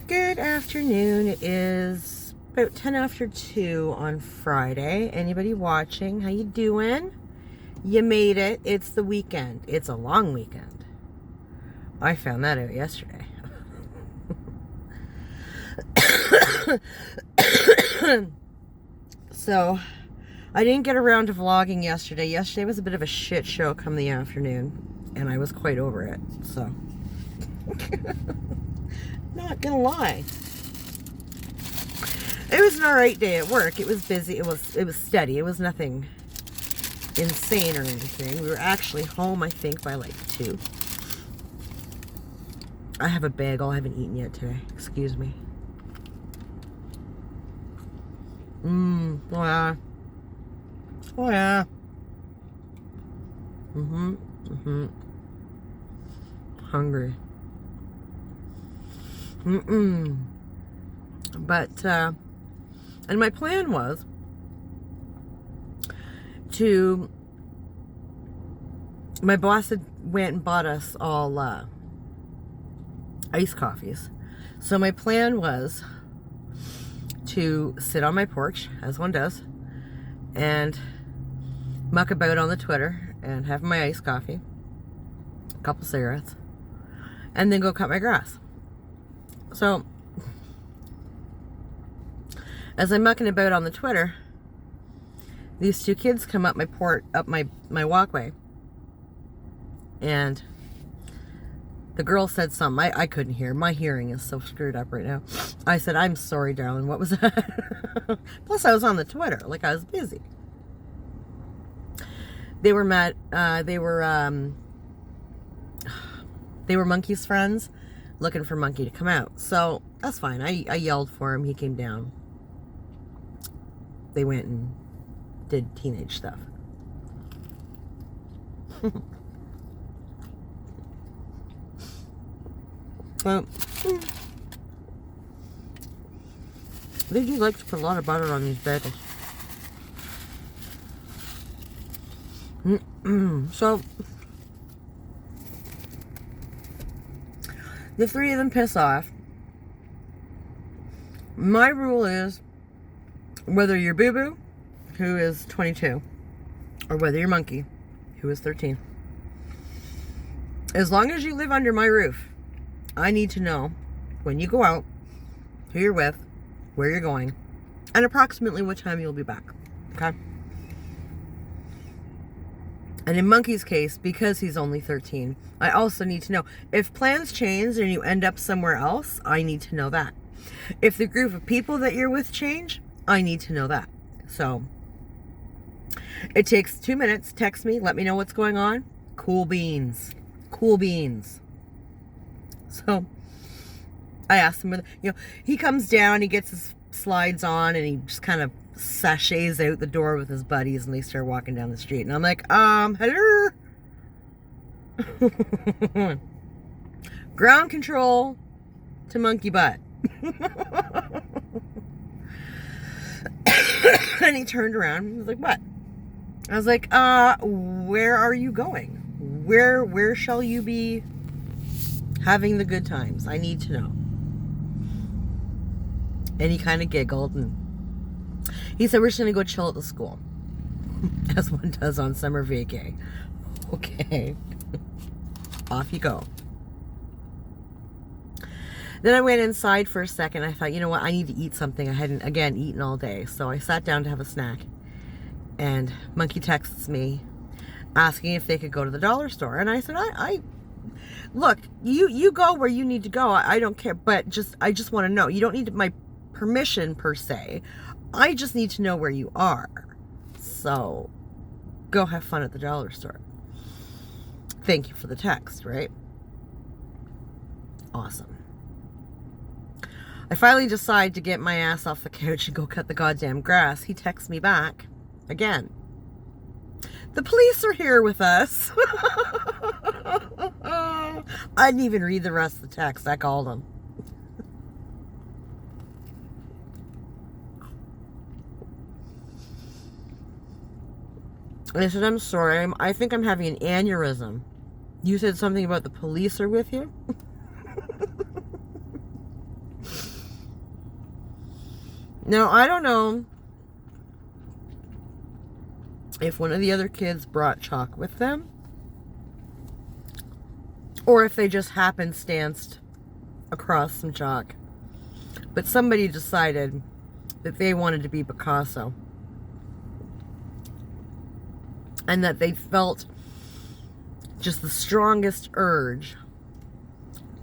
Good afternoon. It is about 10 after 2 on Friday. Anybody watching? How you doing? You made it. It's the weekend. It's a long weekend. I found that out yesterday. So, I didn't get around to vlogging yesterday. Yesterday was a bit of a shit show come the afternoon, and I was quite over it. So, not gonna lie. It was an alright day at work. It was busy. It was steady. It was nothing insane or anything. We were actually home, I think, by like 2. I have a bagel I haven't eaten yet today. Excuse me. Oh yeah. Oh yeah. Hungry. But, and my plan was my boss had went and bought us all, iced coffees. So my plan was to sit on my porch, as one does, and muck about on the Twitter and have my iced coffee, a couple cigarettes, and then go cut my grass. So, as I'm mucking about on the Twitter, these 2 kids come up my walkway, and the girl said something. I couldn't hear. My hearing is so screwed up right now. I said, "I'm sorry, darling. What was that?" Plus, I was on the Twitter. Like, I was busy. They were mad. They were Monkey's friends looking for Monkey to come out. So, that's fine. I yelled for him. He came down. They went and did teenage stuff. Well, they do like to put a lot of butter on these bagels. So, the 3 of them piss off. My rule is, whether you're Boo Boo, who is 22, or whether you're Monkey, who is 13, as long as you live under my roof, I need to know when you go out, who you're with, where you're going, and approximately what time you'll be back. Okay? And in Monkey's case, because he's only 13, I also need to know. If plans change and you end up somewhere else, I need to know that. If the group of people that you're with change, I need to know that. So, it takes 2 minutes. Text me. Let me know what's going on. Cool beans. Cool beans. So, I asked him, he comes down, he gets his slides on, and he just kind of sachets out the door with his buddies, and they start walking down the street. And I'm like, hello? Ground control to Monkey Butt. And he turned around and was like, what? I was like, where are you going? Where shall you be having the good times? I need to know. And he kind of giggled, and he said, we're just going to go chill at the school. As one does on summer vacay. Okay. Off you go. Then I went inside for a second. I thought, you know what? I need to eat something. I hadn't, again, eaten all day. So I sat down to have a snack. And Monkey texts me asking if they could go to the dollar store. And I said, look, you go where you need to go. I don't care. But I just want to know. You don't need my permission, per se. I just need to know where you are. So, go have fun at the dollar store. Thank you for the text, right? Awesome. I finally decide to get my ass off the couch and go cut the goddamn grass. He texts me back again. The police are here with us. I didn't even read the rest of the text. I called him. I said, I'm sorry. I think I'm having an aneurysm. You said something about the police are with you? Now, I don't know if one of the other kids brought chalk with them, or if they just happenstanced across some chalk. But somebody decided that they wanted to be Picasso. And that they felt just the strongest urge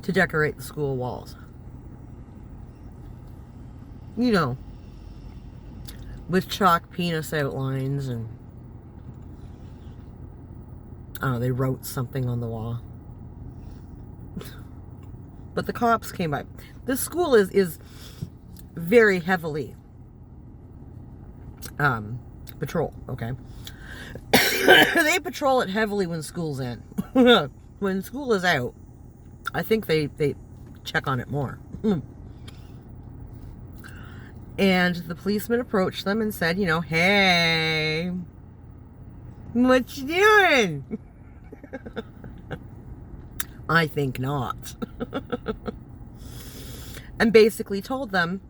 to decorate the school walls. You know, with chalk penis outlines and, I don't know, they wrote something on the wall. But the cops came by. This school is very heavily patrolled, okay? They patrol it heavily when school's in. When school is out, I think they check on it more. And the policeman approached them and said, you know, hey, what you doing? I think not. And basically told them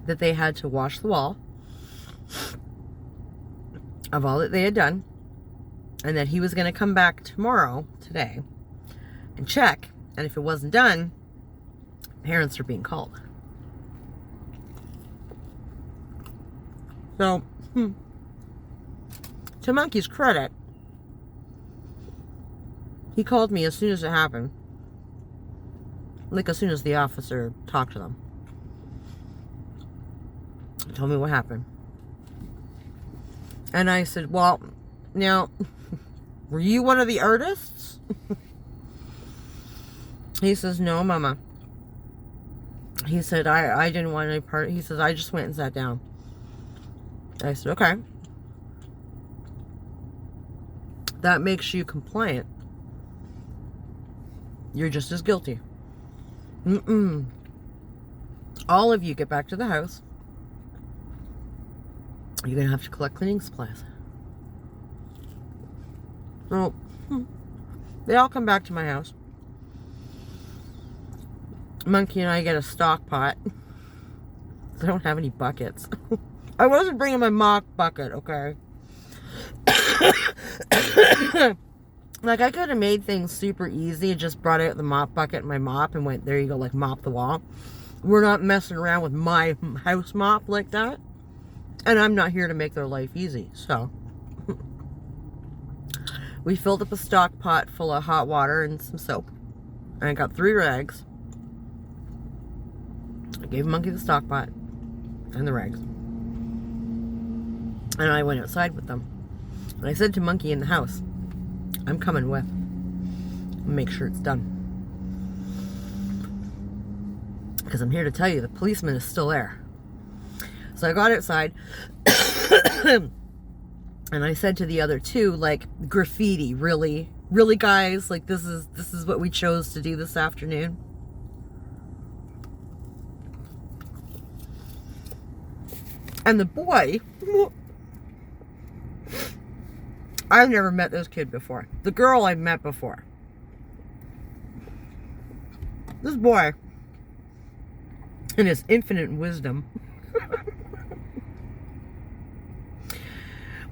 that they had to wash the wall of all that they had done, and that he was going to come back today, and check, and if it wasn't done, parents are being called. So, to Monkey's credit, he called me as soon as it happened. Like, as soon as the officer talked to them. He told me what happened. And I said, well, now, were you one of the artists? He says, no, Mama. He said, I didn't want any part. He says, I just went and sat down. I said, okay. That makes you compliant. You're just as guilty. All of you get back to the house. You're going to have to collect cleaning supplies. So, they all come back to my house. Monkey and I get a stock pot. I don't have any buckets. I wasn't bringing my mop bucket, okay? Like, I could have made things super easy and just brought out the mop bucket and my mop and went, there you go, like, mop the wall. We're not messing around with my house mop like that. And I'm not here to make their life easy, so. We filled up a stock pot full of hot water and some soap. And I got 3 rags. I gave Monkey the stock pot and the rags. And I went outside with them. And I said to Monkey in the house, I'm coming with. Make sure it's done. Because I'm here to tell you, the policeman is still there. So I got outside. And I said to the other 2, like, graffiti, really? Really, guys? Like, this is what we chose to do this afternoon? And the boy, I've never met this kid before. The girl I've met before. This boy, in his infinite wisdom,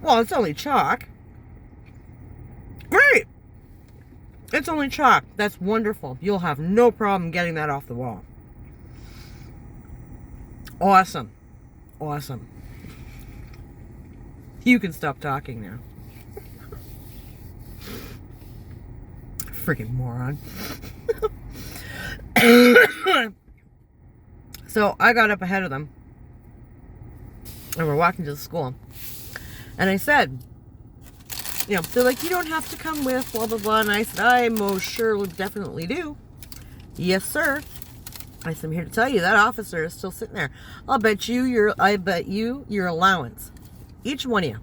well, it's only chalk. Great! It's only chalk. That's wonderful. You'll have no problem getting that off the wall. Awesome. Awesome. You can stop talking now. Freaking moron. So I got up ahead of them. And we're walking to the school. And I said, you know, they're like, you don't have to come with, blah, blah, blah. And I said, I most surely definitely do. Yes, sir. I said, I'm here to tell you that officer is still sitting there. I bet you your allowance, each one of you,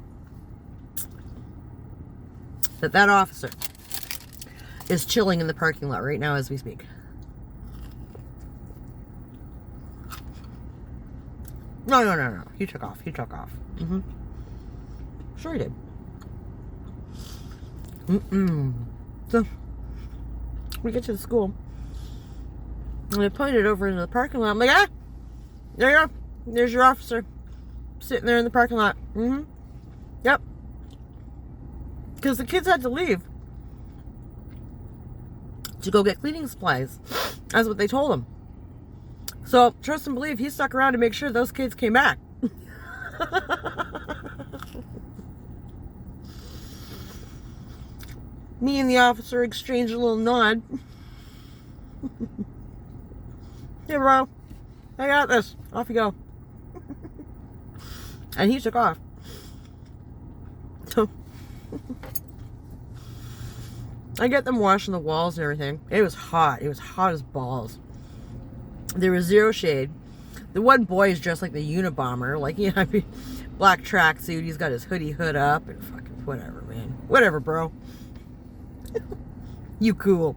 that officer is chilling in the parking lot right now as we speak. No. He took off. Mm-hmm. Sure he did. So, we get to the school. And I pointed over into the parking lot. I'm like, there you go. there's your officer sitting there in the parking lot. Yep. Because the kids had to leave to go get cleaning supplies. That's what they told him. So, trust and believe, he stuck around to make sure those kids came back. Me and the officer exchanged a little nod. Hey, bro. I got this. Off you go. And he took off. So, I get them washing the walls and everything. It was hot. It was hot as balls. There was zero shade. The one boy is dressed like the Unabomber. Like, you know, black tracksuit. He's got his hood up and fucking whatever, man. Whatever, bro. You cool.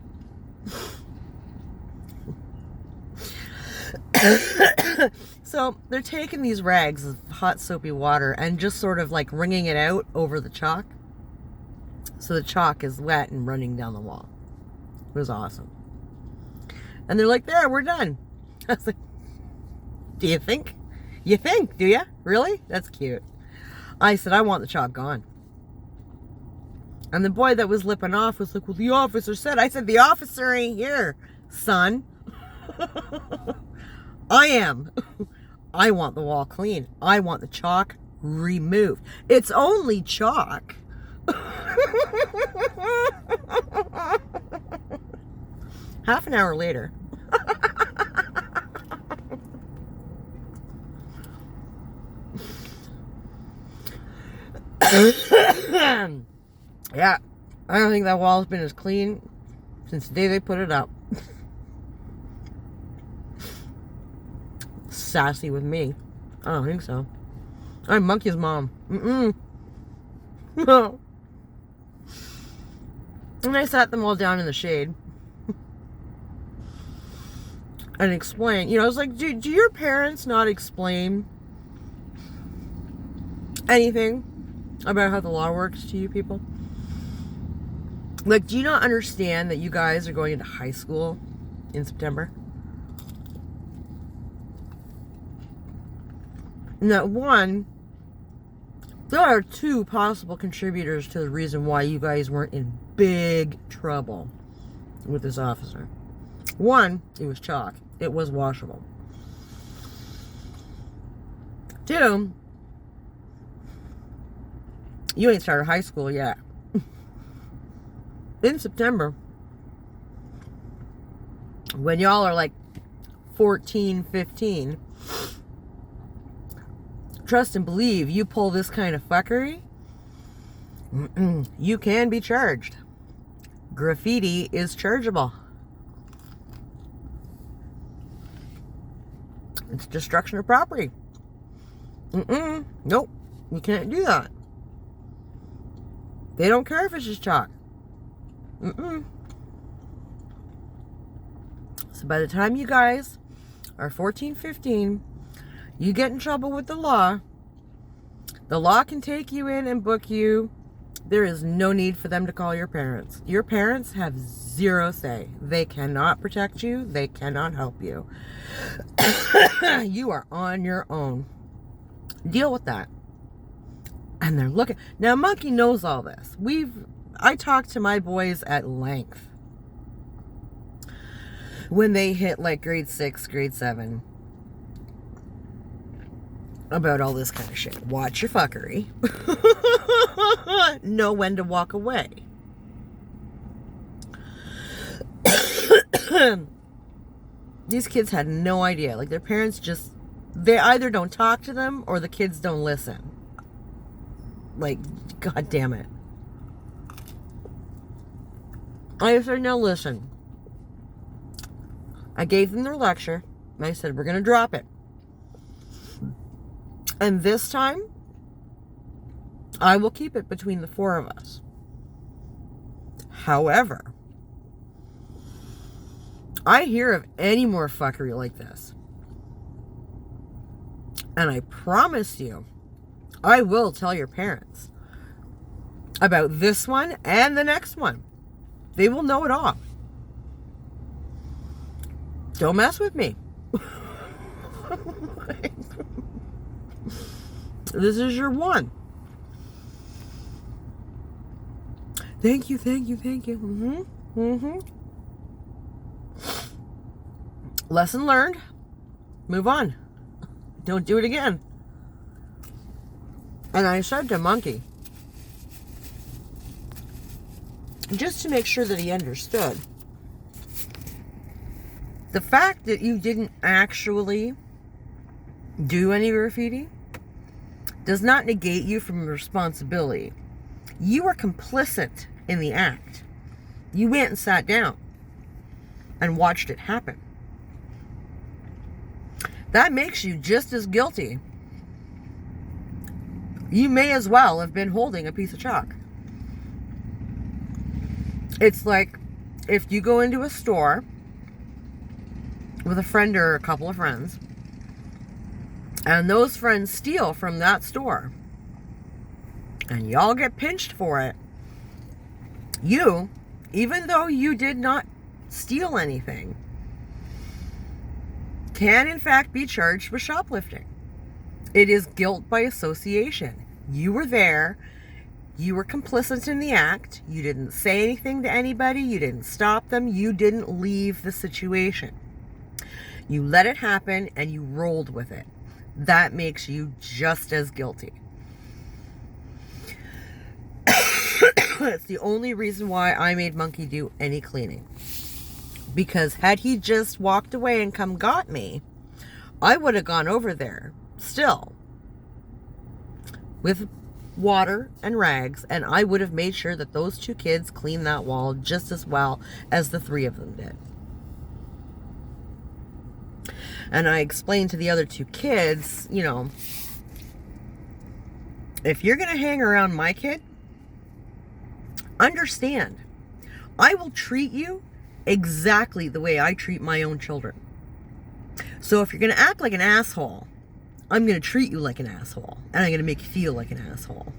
So they're taking these rags of hot soapy water and just sort of like wringing it out over the chalk. So the chalk is wet and running down the wall. It was awesome. And they're like, there, we're done. I was like, do you think? You think, do you? Really? That's cute. I said, I want the chalk gone. And the boy that was lipping off was like, well, the officer said. I said, the officer ain't here, son. I am. I want the wall clean. I want the chalk removed. It's only chalk. Half an hour later. Yeah, I don't think that wall's been as clean since the day they put it up. Sassy with me. I don't think so. I'm Monkey's mom. No. And I sat them all down in the shade and explained. You know, I was like, do your parents not explain anything about how the law works to you people? Like, do you not understand that you guys are going into high school in September? Now, one, there are two possible contributors to the reason why you guys weren't in big trouble with this officer. One, it was chalk. It was washable. Two, you ain't started high school yet. In September, when y'all are like 14, 15, trust and believe, you pull this kind of fuckery, you can be charged. Graffiti is chargeable. It's destruction of property. Nope, you can't do that. They don't care if it's just chalk. So by the time you guys are 14, 15, you get in trouble with the law can take you in and book you. There is no need for them to call your parents. Your parents have zero say. They cannot protect you. They cannot help you. You are on your own. Deal with that. And they're looking. Now, Monkey knows all this. I talked to my boys at length when they hit like grade 6, grade 7 about all this kind of shit. Watch your fuckery. Know when to walk away. These kids had no idea. Like, their parents they either don't talk to them or the kids don't listen. Like, god damn it. I said, now listen. I gave them their lecture. And I said, we're going to drop it. And this time, I will keep it between the four of us. However, I hear of any more fuckery like this, and I promise you, I will tell your parents about this one and the next one. They will know it all. Don't mess with me. This is your one. Thank you, thank you, thank you. Lesson learned. Move on. Don't do it again. And I said to Monkey, just to make sure that he understood, the fact that you didn't actually do any graffiti does not negate you from responsibility. You were complicit in the act. You went and sat down and watched it happen. That makes you just as guilty. You may as well have been holding a piece of chalk. It's like if you go into a store with a friend or a couple of friends, and those friends steal from that store, and y'all get pinched for it, you, even though you did not steal anything, can in fact be charged with shoplifting. It is guilt by association. You were there. You were complicit in the act. You didn't say anything to anybody. You didn't stop them. You didn't leave the situation. You let it happen and you rolled with it. That makes you just as guilty. It's the only reason why I made Monkey do any cleaning. Because had he just walked away and come got me, I would have gone over there still with water and rags, and I would have made sure that those two kids cleaned that wall just as well as the three of them did. And I explained to the other two kids, you know, if you're going to hang around my kid, understand, I will treat you exactly the way I treat my own children. So if you're going to act like an asshole, I'm going to treat you like an asshole. And I'm going to make you feel like an asshole.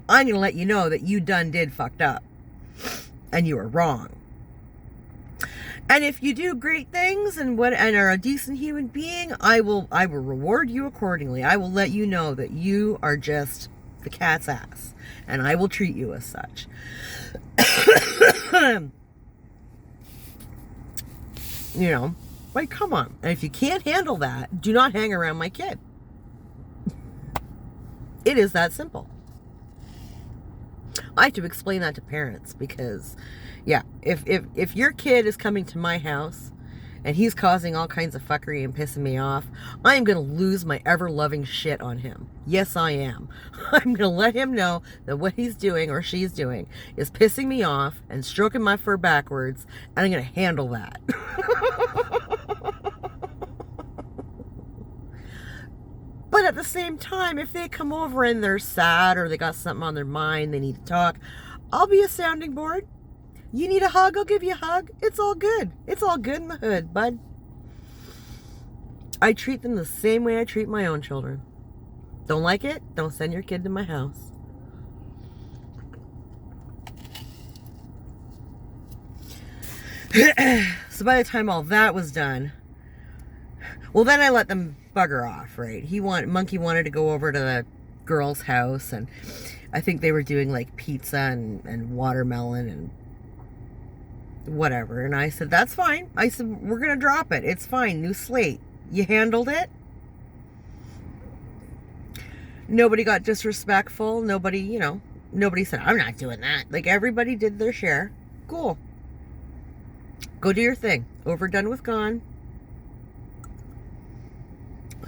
I'm going to let you know that you done did fucked up. And you were wrong. And if you do great things and are a decent human being, I will reward you accordingly. I will let you know that you are just the cat's ass. And I will treat you as such. You know, like, come on. And if you can't handle that, do not hang around my kid. It is that simple. I have to explain that to parents because, yeah, if your kid is coming to my house and he's causing all kinds of fuckery and pissing me off, I am going to lose my ever-loving shit on him. Yes, I am. I'm going to let him know that what he's doing or she's doing is pissing me off and stroking my fur backwards, and I'm going to handle that. But at the same time, if they come over and they're sad or they got something on their mind, they need to talk, I'll be a sounding board. You need a hug, I'll give you a hug. It's all good. It's all good in the hood, bud. I treat them the same way I treat my own children. Don't like it? Don't send your kid to my house. So by the time all that was done, well, then I let them bugger off, right? Monkey wanted to go over to the girl's house, and I think they were doing like pizza and watermelon and whatever. And I said, that's fine. I said, we're going to drop it. It's fine. New slate. You handled it. Nobody got disrespectful. Nobody said, I'm not doing that. Like, everybody did their share. Cool. Go do your thing. Overdone with gone.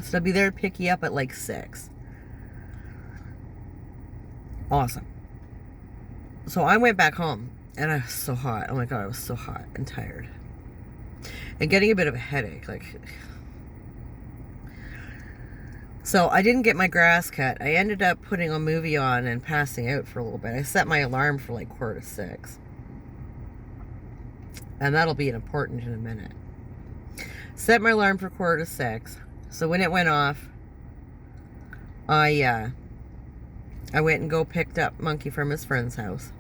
So I'll be there to pick you up at like 6. Awesome. So I went back home and I was so hot. Oh my God, I was so hot and tired. And getting a bit of a headache. So I didn't get my grass cut. I ended up putting a movie on and passing out for a little bit. I set my alarm for like 5:45. And that'll be important in a minute. Set my alarm for 5:45. So when it went off, I went and picked up Monkey from his friend's house.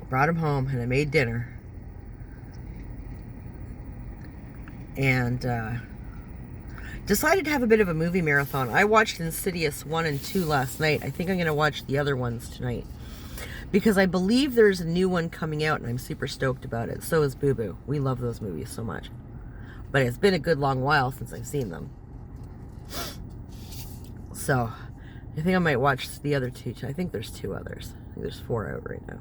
Brought him home and I made dinner. And Decided to have a bit of a movie marathon. I watched Insidious 1 and 2 last night. I think I'm going to watch the other ones tonight. Because I believe there's a new one coming out and I'm super stoked about it. So is Boo Boo. We love those movies so much. But it's been a good long while since I've seen them. So, I think I might watch the other two. I think there's 2 others. I think there's 4 out right now.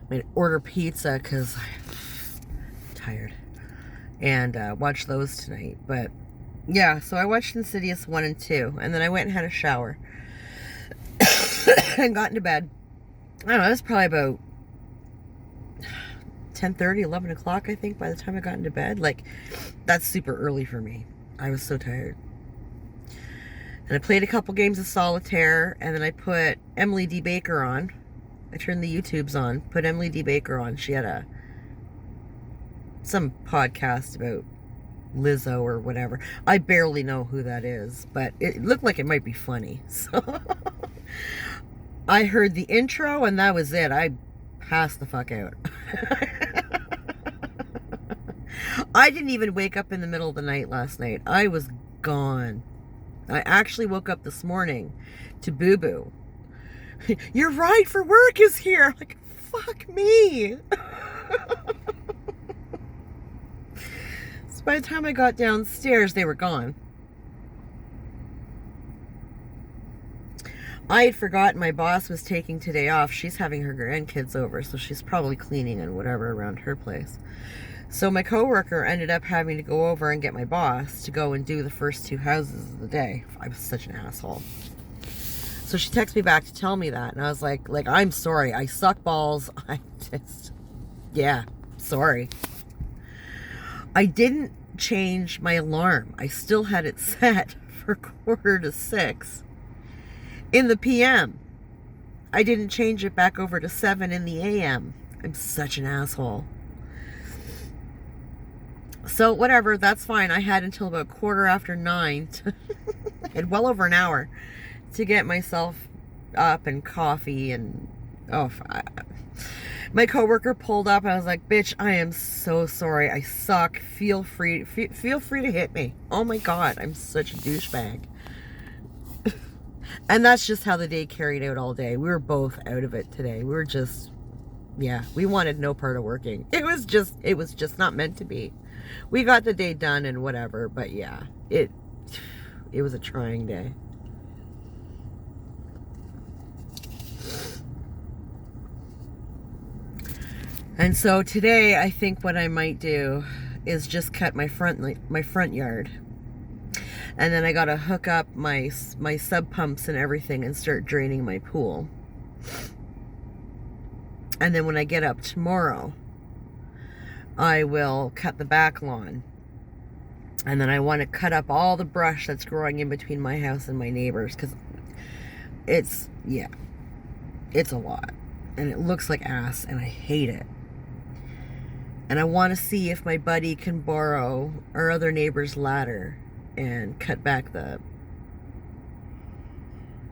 I'm going to order pizza because I'm tired. And watch those tonight. But, yeah, so I watched Insidious 1 and 2. And then I went and had a shower. And got into bed. I don't know, it was probably about 10:30, 11 o'clock, I think, by the time I got into bed. Like, that's super early for me. I was so tired. And I played a couple games of solitaire, and then I put Emily D. Baker on. I turned the YouTubes on, put Emily D. Baker on. She had some podcast about Lizzo or whatever. I barely know who that is, but it looked like it might be funny. So I heard the intro, and that was it. I passed the fuck out. I didn't even wake up in the middle of the night last night. I was gone. I actually woke up this morning to Boo Boo. Your ride for work is here. Like, fuck me. So by the time I got downstairs, they were gone. I had forgotten my boss was taking today off. She's having her grandkids over, so she's probably cleaning and whatever around her place. So my coworker ended up having to go over and get my boss to go and do the first 2 houses of the day. I was such an asshole. So she texted me back to tell me that, and I was like, I'm sorry. I suck balls. Yeah, sorry. I didn't change my alarm. I still had it set for 5:45 in the PM. I didn't change it back over to 7 in the AM. I'm such an asshole. So whatever, that's fine. I had until about 9:15 I had well over an hour to get myself up and coffee and my coworker pulled up and I was like, bitch, I am so sorry. I suck. Feel free to hit me. Oh my God, I'm such a douchebag. And that's just how the day carried out all day. We were both out of it today. We were just, we wanted no part of working. It was just not meant to be. We got the day done and whatever, but yeah, it was a trying day. And so today, I think what I might do is just cut my front yard. And then I gotta hook up my sub pumps and everything and start draining my pool. And then when I get up tomorrow, I will cut the back lawn. And then I want to cut up all the brush that's growing in between my house and my neighbors, because it's a lot. And it looks like ass, and I hate it. And I want to see if my buddy can borrow our other neighbor's ladder and cut back the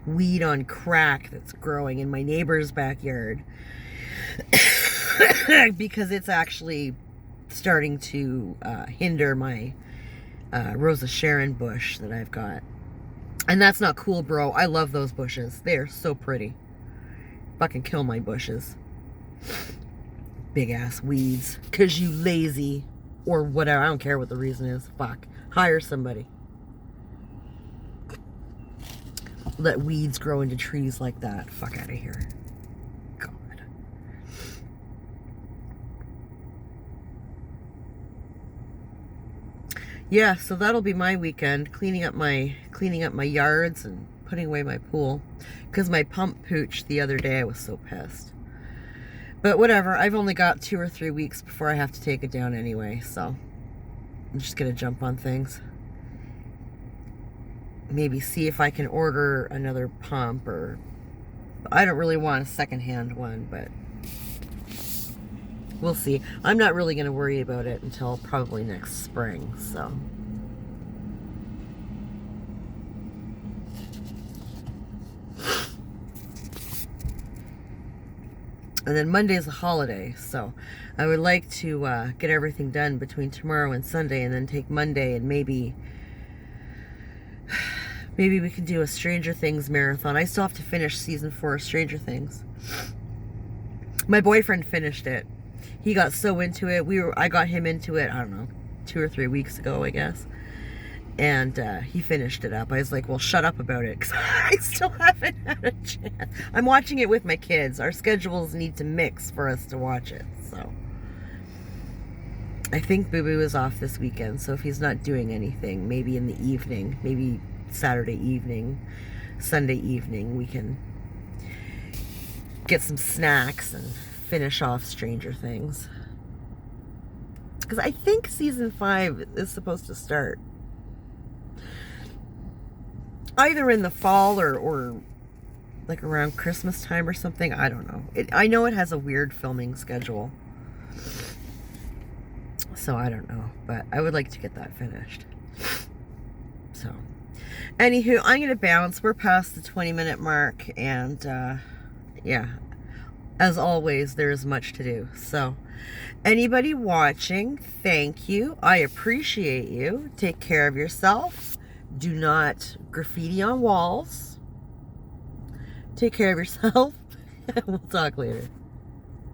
weed on crack that's growing in my neighbor's backyard. Because it's actually starting to hinder my Rosa Sharon bush that I've got. And that's not cool, bro. I love those bushes. They are so pretty. Fucking kill my bushes. Big ass weeds. 'Cause you lazy. Or whatever. I don't care what the reason is. Fuck. Hire somebody. Let weeds grow into trees like that. Fuck out of here. God. Yeah, so that'll be my weekend, cleaning up my yards and putting away my pool. Because my pump pooched the other day. I was so pissed. But whatever, I've only got 2 or 3 weeks before I have to take it down anyway, so I'm just gonna jump on things. Maybe see if I can order another pump, or I don't really want a secondhand one, but we'll see. I'm not really going to worry about it until probably next spring, so. And then Monday is a holiday, so I would like to get everything done between tomorrow and Sunday, and then take Monday and maybe we can do a Stranger Things marathon. I still have to finish season 4 of Stranger Things. My boyfriend finished it. He got so into it. I got him into it, I don't know, 2 or 3 weeks ago, I guess. And he finished it up. I was like, well, shut up about it, because I still haven't had a chance. I'm watching it with my kids. Our schedules need to mix for us to watch it. So I think Boo Boo is off this weekend, so if he's not doing anything, maybe in the evening, maybe Saturday evening, Sunday evening, we can get some snacks and finish off Stranger Things. Because I think season 5 is supposed to start either in the fall or like around Christmas time or something. I don't know. I know it has a weird filming schedule. So I don't know. But I would like to get that finished. So, anywho, I'm going to bounce. We're past the 20-minute mark. And, yeah. As always, there is much to do. So, anybody watching, thank you. I appreciate you. Take care of yourself. Do not graffiti on walls. Take care of yourself. We'll talk later.